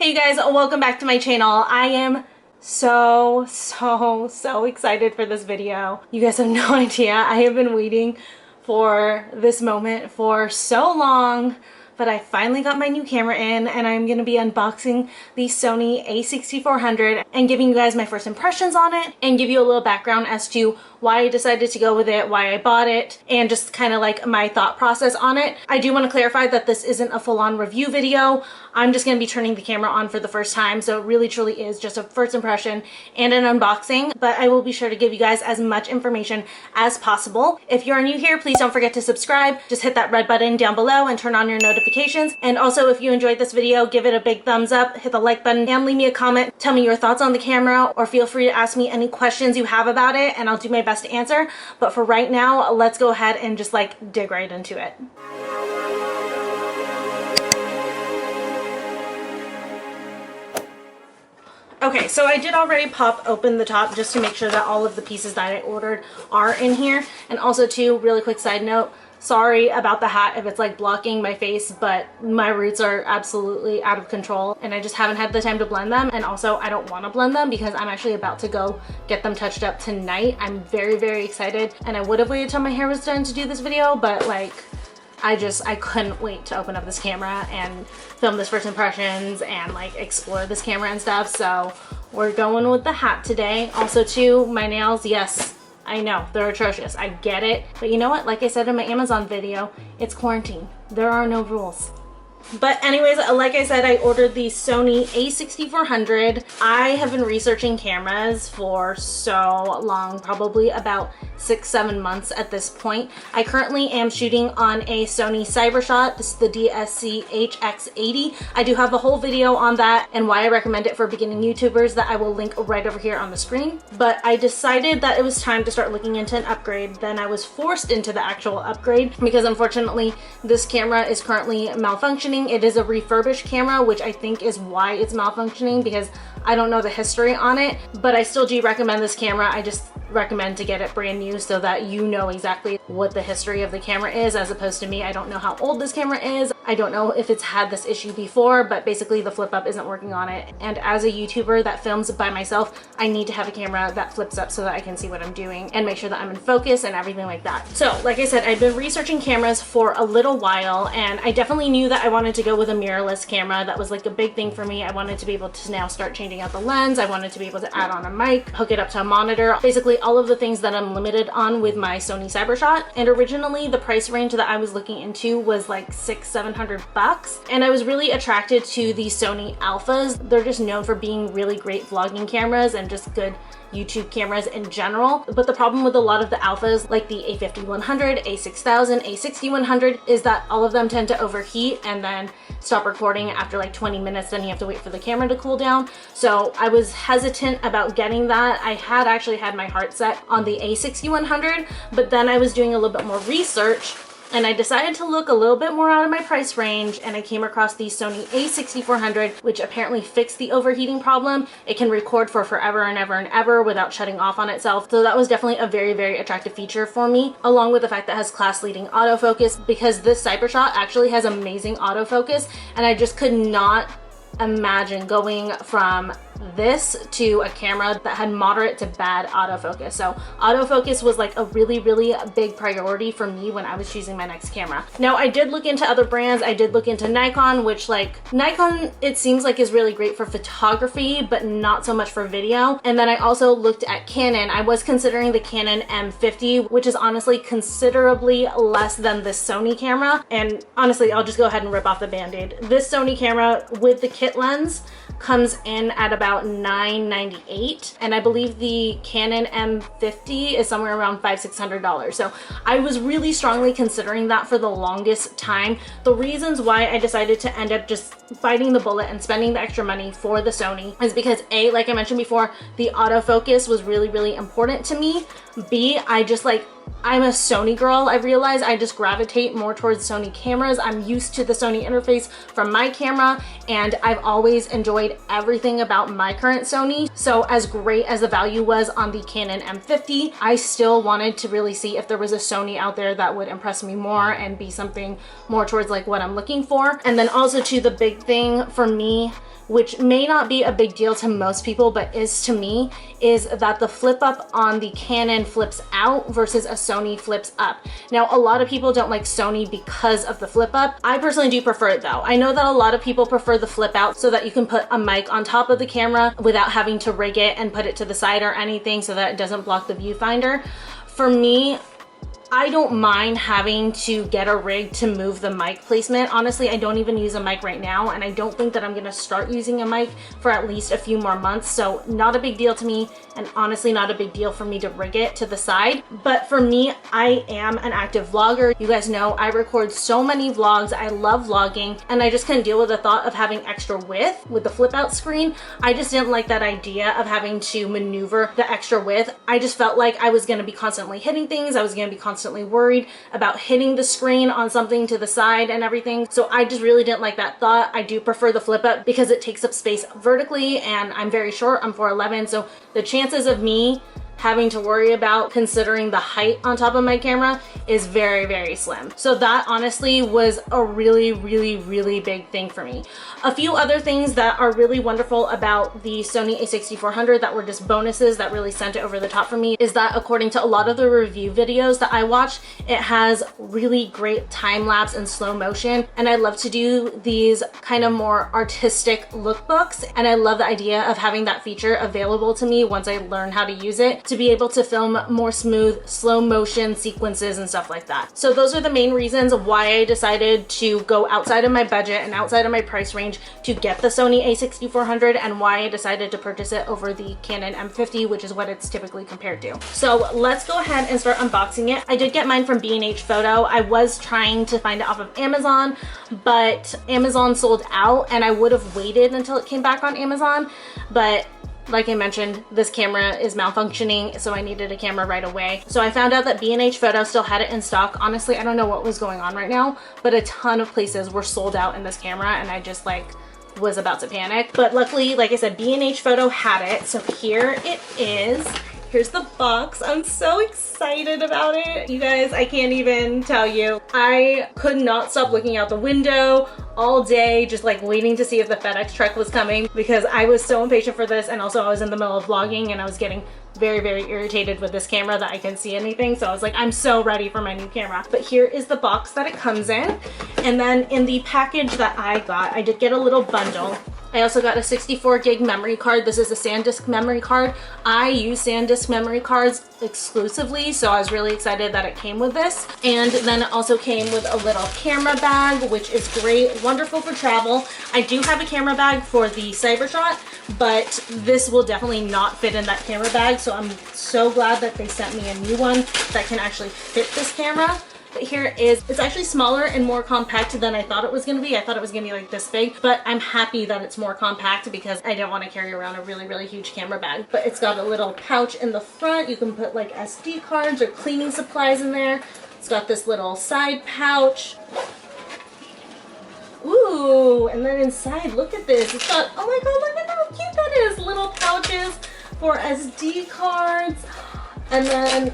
Hey you guys, welcome back to my channel. I am so excited for this video. You guys have no idea. I have been waiting for this moment for so long, but I finally got my new camera in and I'm going to be unboxing the Sony A6400 and giving you guys my first impressions on it and give you a little background as to why I decided to go with it, why I bought it, and just kind of like my thought process on it. I do want to clarify that this isn't a full-on review video. I'm just going to be turning the camera on for the first time, so it really truly is just a first impression and an unboxing, but I will be sure to give you guys as much information as possible. If you're new here, please don't forget to subscribe. Just hit that red button down below and turn on your notifications. And also, if you enjoyed this video, give it a big thumbs up, hit the like button, and leave me a comment. Tell me your thoughts on the camera, or feel free to ask me any questions you have about it, and I'll do my best to answer. But for right now, let's go ahead and just like dig right into it. Okay, so I did already pop open the top just to make sure that all of the pieces that I ordered are in here. And also too, really quick side note, sorry about the hat if it's like blocking my face, but my roots are absolutely out of control and I just haven't had the time to blend them. And also I don't want to blend them because I'm actually about to go get them touched up tonight. I'm very excited, and I would have waited till my hair was done to do this video, but like I couldn't wait to open up this camera and film this first impressions and like explore this camera and stuff. So we're going with the hat today. Also too, my nails, yes, I know they're atrocious, I get it, but you know what, like I said in my Amazon video, it's quarantine, there are no rules. But anyways, like I said, I ordered the Sony A6400. I have been researching cameras for so long, probably about 6-7 months at this point. I currently am shooting on a Sony CyberShot. This is the DSC-HX80. I do have a whole video on that and why I recommend it for beginning YouTubers that I will link right over here on the screen. But I decided that it was time to start looking into an upgrade. Then I was forced into the actual upgrade because unfortunately this camera is currently malfunctioning. It is a refurbished camera, which I think is why it's malfunctioning, because I don't know the history on it, but I still do recommend this camera. I just recommend to get it brand new so that you know exactly what the history of the camera is, as opposed to me. I don't know how old this camera is. I don't know if it's had this issue before, but basically the flip up isn't working on it. And as a YouTuber that films by myself, I need to have a camera that flips up so that I can see what I'm doing and make sure that I'm in focus and everything like that. So like I said, I've been researching cameras for a little while, and I definitely knew that I wanted to go with a mirrorless camera. That was like a big thing for me. I wanted to be able to now start changing out the lens. I wanted to be able to add on a mic, hook it up to a monitor, basically all of the things that I'm limited on with my Sony CyberShot. And originally the price range that I was looking into was like $600-700 bucks, and I was really attracted to the Sony Alphas. They're just known for being really great vlogging cameras and just good YouTube cameras in general. But the problem with a lot of the Alphas, like the A5100, A6000, A6100, is that all of them tend to overheat and then stop recording after like 20 minutes. Then you have to wait for the camera to cool down. So I was hesitant about getting that. I had actually had my heart set on the A6100, but then I was doing a little bit more research and I decided to look a little bit more out of my price range, and I came across the Sony A6400, which apparently fixed the overheating problem. It can record for forever and ever and ever without shutting off on itself. So that was definitely a very attractive feature for me, along with the fact that it has class-leading autofocus, because this CyberShot actually has amazing autofocus, and I just could not imagine going from this to a camera that had moderate to bad autofocus. So autofocus was like a really big priority for me when I was choosing my next camera. Now I did look into other brands. I did look into Nikon, which like Nikon, it seems like is really great for photography, but not so much for video. And then I also looked at Canon. I was considering the Canon M50, which is honestly considerably less than this Sony camera. And honestly, I'll just go ahead and rip off the band-aid. This Sony camera with the kit lens comes in at about $998, and I believe the Canon M50 is somewhere around $500-600. So I was really strongly considering that for the longest time. The reasons why I decided to end up just biting the bullet and spending the extra money for the Sony is because A, like I mentioned before, the autofocus was really important to me. B, I'm a Sony girl. I realize I just gravitate more towards Sony cameras. I'm used to the Sony interface from my camera, and I've always enjoyed everything about my current Sony. So as great as the value was on the Canon M50, I still wanted to really see if there was a Sony out there that would impress me more and be something more towards like what I'm looking for. And then also too, the big thing for me which may not be a big deal to most people, but is to me, is that the flip up on the Canon flips out versus a Sony flips up. Now, a lot of people don't like Sony because of the flip up. I personally do prefer it though. I know that a lot of people prefer the flip out so that you can put a mic on top of the camera without having to rig it and put it to the side or anything so that it doesn't block the viewfinder. For me, I don't mind having to get a rig to move the mic placement. Honestly, I don't even use a mic right now, and I don't think that I'm gonna start using a mic for at least a few more months, so not a big deal to me, and honestly not a big deal for me to rig it to the side. But for me, I am an active vlogger. You guys know I record so many vlogs. I love vlogging, and I just couldn't deal with the thought of having extra width with the flip out screen. I just didn't like that idea of having to maneuver the extra width. I just felt like I was gonna be constantly hitting things. I was gonna be constantly worried about hitting the screen on something to the side and everything. So I just really didn't like that thought. I do prefer the flip up because it takes up space vertically, and I'm very short, I'm 4'11", so the chances of me having to worry about considering the height on top of my camera is very, very slim. So that honestly was a really, really, really big thing for me. A few other things that are really wonderful about the Sony A6400 that were just bonuses that really sent it over the top for me is that according to a lot of the review videos that I watched, it has really great time lapse and slow motion. And I love to do these kind of more artistic lookbooks. And I love the idea of having that feature available to me once I learn how to use it, to be able to film more smooth, slow motion sequences and stuff like that. So those are the main reasons why I decided to go outside of my budget and outside of my price range to get the Sony A6400, and why I decided to purchase it over the Canon M50, which is what it's typically compared to. So let's go ahead and start unboxing it. I did get mine from B&H Photo. I was trying to find it off of Amazon, but Amazon sold out, and I would have waited until it came back on Amazon, but like I mentioned, this camera is malfunctioning, so I needed a camera right away. So I found out that B&H Photo still had it in stock. Honestly, I don't know what was going on right now, but a ton of places were sold out in this camera, and I just like was about to panic. But luckily, like I said, B&H Photo had it. So here it is. Here's the box. I'm so excited about it. You guys, I can't even tell you. I could not stop looking out the window all day, just like waiting to see if the FedEx truck was coming, because I was so impatient for this. And also I was in the middle of vlogging and I was getting very, very irritated with this camera that I couldn't see anything. So I was like, I'm so ready for my new camera. But here is the box that it comes in. And then in the package that I got, I did get a little bundle. I also got a 64 gig memory card. This is a SanDisk memory card. I use SanDisk memory cards exclusively, so I was really excited that it came with this. And then it also came with a little camera bag, which is great, wonderful for travel. I do have a camera bag for the Cybershot, but this will definitely not fit in that camera bag, so I'm so glad that they sent me a new one that can actually fit this camera. But here it is. It's actually smaller and more compact than I thought it was going to be. I thought it was going to be like this big, but I'm happy that it's more compact because I don't want to carry around a really, really huge camera bag. But it's got a little pouch in the front. You can put like SD cards or cleaning supplies in there. It's got this little side pouch. Ooh, and then inside, look at this. It's got, oh my god, look at how cute that is. Little pouches for SD cards. And then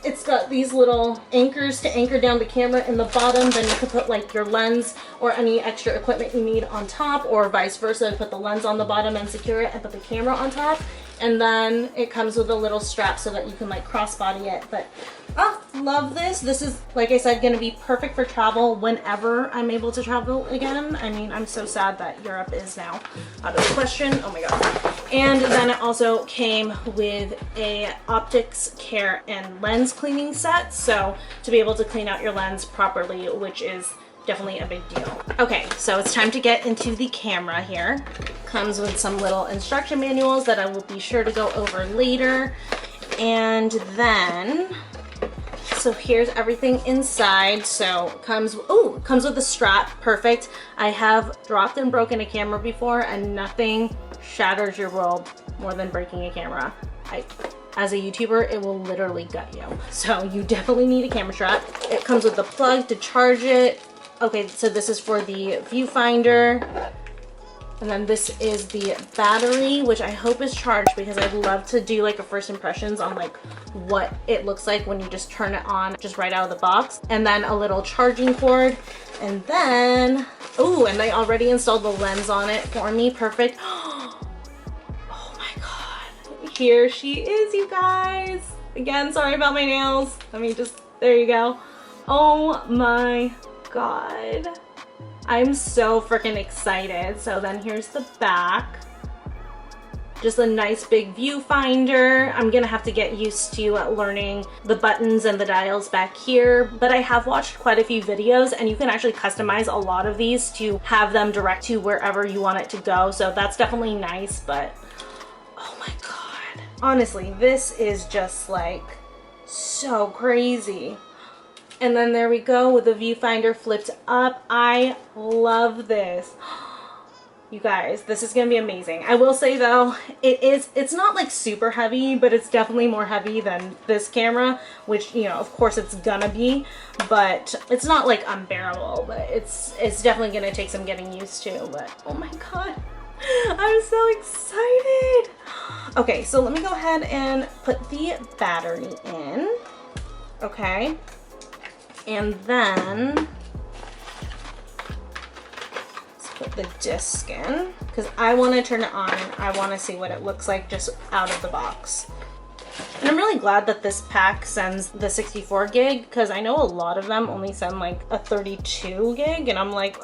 it's got these little anchors to anchor down the camera in the bottom. Then you can put like your lens or any extra equipment you need on top, or vice versa. Put the lens on the bottom and secure it, and put the camera on top. And then it comes with a little strap so that you can like crossbody it. But oh, love this. This is, like I said, going to be perfect for travel whenever I'm able to travel again. I mean, I'm so sad that Europe is now out of the question. Oh my god. And then it also came with a optics care and lens cleaning set, so to be able to clean out your lens properly, which is definitely a big deal. Okay, so it's time to get into the camera here. Comes with some little instruction manuals that I will be sure to go over later. And then, so here's everything inside. So comes with a strap. Perfect. I have dropped and broken a camera before, and nothing shatters your world more than breaking a camera. As a YouTuber, it will literally gut you. So you definitely need a camera strap. It comes with the plug to charge it. Okay, so this is for the viewfinder. And then this is the battery, which I hope is charged because I'd love to do like a first impressions on like what it looks like when you just turn it on just right out of the box. And then a little charging cord. And then, oh, and they already installed the lens on it for me. Perfect. Oh my God. Here she is, you guys. Again, sorry about my nails. Let me just, there you go. Oh my God. I'm so freaking excited. So then here's the back. Just a nice big viewfinder. I'm gonna have to get used to learning the buttons and the dials back here, but I have watched quite a few videos and you can actually customize a lot of these to have them direct to wherever you want it to go. So that's definitely nice, but oh my God. Honestly, this is just like so crazy. And then there we go with the viewfinder flipped up. I love this. You guys, this is gonna be amazing. I will say though, it's not like super heavy, but it's definitely more heavy than this camera, which, you know, of course it's gonna be, but it's not like unbearable, but it's definitely gonna take some getting used to. But oh my God, I'm so excited. Okay, so let me go ahead and put the battery in. Okay. And then let's put the disc in because I want to turn it on and I want to see what it looks like just out of the box. And I'm really glad that this pack sends the 64 gig because I know a lot of them only send like a 32 gig and I'm like,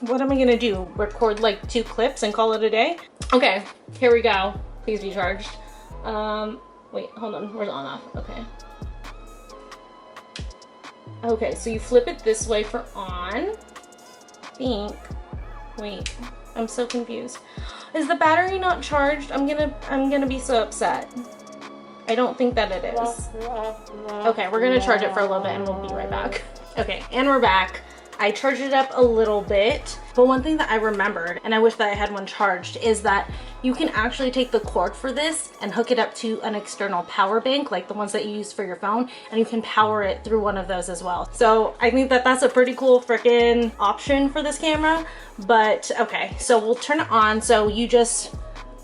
what am I gonna do? Record like 2 clips and call it a day? Okay, here we go. Please be charged. Wait, hold on. Where's on off? Okay. Okay, so you flip it this way for on. I think. Wait, I'm so confused. Is the battery not charged? I'm gonna be so upset. I don't think that it is. Okay, we're gonna charge it for a little bit and we'll be right back. Okay, and we're back. I charged it up a little bit, but one thing that I remembered, and I wish that I had one charged, is that you can actually take the cord for this and hook it up to an external power bank, like the ones that you use for your phone, and you can power it through one of those as well. So I think that that's a pretty cool freaking option for this camera. But okay, so we'll turn it on. So you just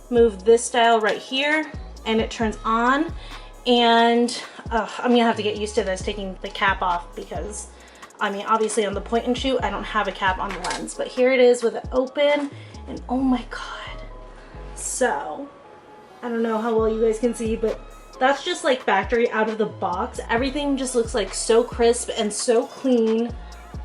move this dial right here and it turns on. And I'm gonna have to get used to this, taking the cap off, because I mean, obviously on the point and shoot, I don't have a cap on the lens, but here it is with it open, and oh my God. So, I don't know how well you guys can see, but that's just like factory out of the box. Everything just looks like so crisp and so clean.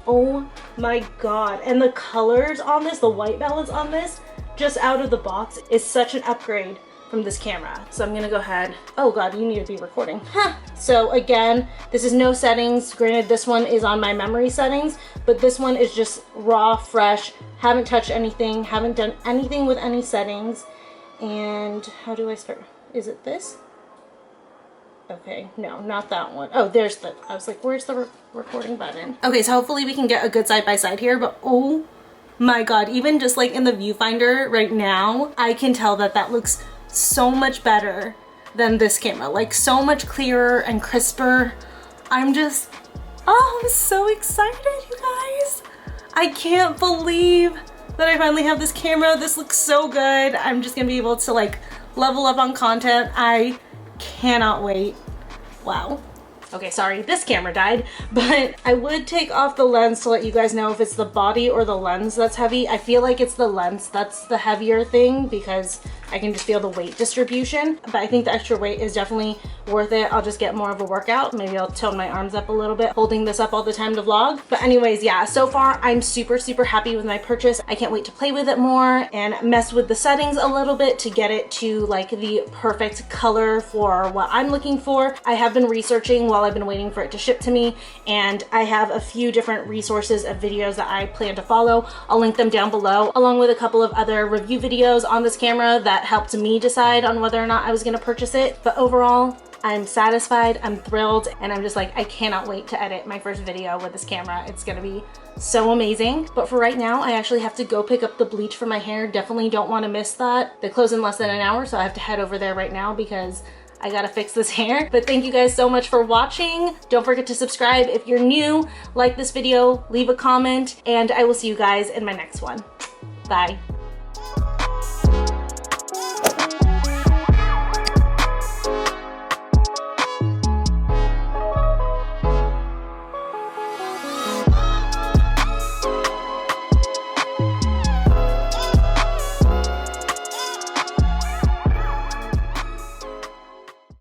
Oh my God. And the colors on this, the white balance on this, just out of the box is such an upgrade from this camera. So I'm gonna go ahead. Oh God, you need to be recording. Huh. So again, this is no settings. Granted, this one is on my memory settings, but this one is just raw, fresh. Haven't touched anything, haven't done anything with any settings. And how do I start? Is it this? Okay, no, not that one. Oh, there's the, I was like, where's the recording button? Okay, so hopefully we can get a good side by side here, but oh my God, even just like in the viewfinder right now, I can tell that that looks so much better than this camera, like so much clearer and crisper. I'm just, oh, I'm so excited, you guys. I can't believe that I finally have this camera. This looks so good. I'm just gonna be able to like level up on content. I cannot wait. Wow. Okay, sorry, this camera died, but I would take off the lens to let you guys know if it's the body or the lens that's heavy. I feel like it's the lens that's the heavier thing because I can just feel the weight distribution, but I think the extra weight is definitely worth it. I'll just get more of a workout. Maybe I'll tone my arms up a little bit, holding this up all the time to vlog. But anyways, yeah, so far I'm super, super happy with my purchase. I can't wait to play with it more and mess with the settings a little bit to get it to like the perfect color for what I'm looking for. I have been researching while I've been waiting for it to ship to me, and I have a few different resources of videos that I plan to follow. I'll link them down below, along with a couple of other review videos on this camera that helped me decide on whether or not I was gonna purchase it. But overall, I'm satisfied, I'm thrilled, and I'm just like, I cannot wait to edit my first video with this camera. It's gonna be so amazing. But for right now, I actually have to go pick up the bleach for my hair. Definitely don't want to miss that. They close in less than an hour, so I have to head over there right now because I gotta fix this hair. But thank you guys so much for watching. Don't forget to subscribe if you're new, like this video, leave a comment, and I will see you guys in my next one. Bye.